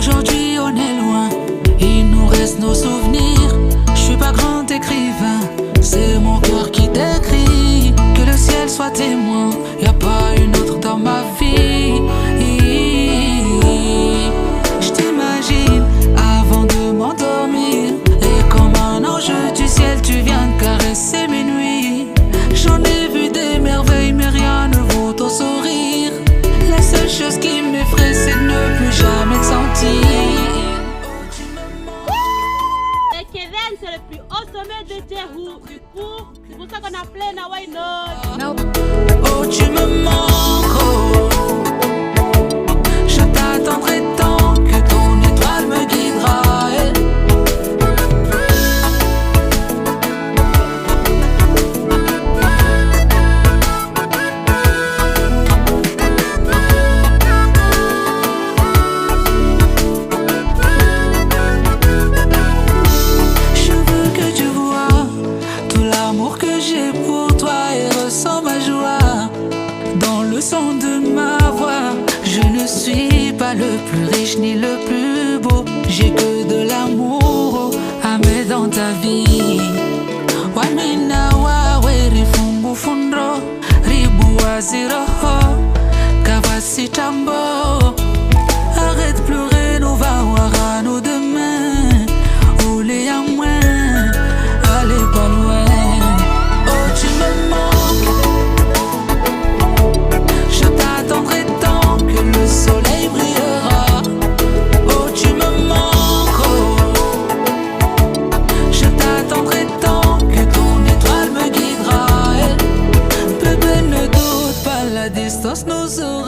Aujourd'hui on est loin, il nous reste nos souvenirs. Je suis pas grand écrivain, c'est mon cœur qui t'écrit. Que le ciel soit témoin, y a pas une autre dans ma vie. Je t'imagine avant de m'endormir, et comme un ange du ciel tu viens de caresser mes nuits. J'en ai vu des merveilles mais rien ne vaut ton sourire. La seule chose qui m'effraie c'est de ne plus jamais te sentir. Et Kevin c'est le plus haut sommet de Djerou. Du coup, c'est pour ça qu'on a appelé na Why Not. Oh tu me manques, oh. Je t'attendrai tant que ton étoile me guidera. Je veux que tu vois tout l'amour que j'ai pour toi et ressens ma joie dans le son de ma voix. Je ne suis pas le plus riche ni le plus beau, j'ai que de l'amour à mettre dans ta vie. Wamina wawe rifungu fundro ribu waziroho kavasi tambo. Arrête de pleurer, nous va voir à nous demain. Oulé à moins, allez pas loin. Oh tu me manques, je t'attendrai tant que le soleil brillera. Oh tu me manques, oh. Je t'attendrai tant que ton étoile me guidera. Bébé ne doute pas, la distance nous aura.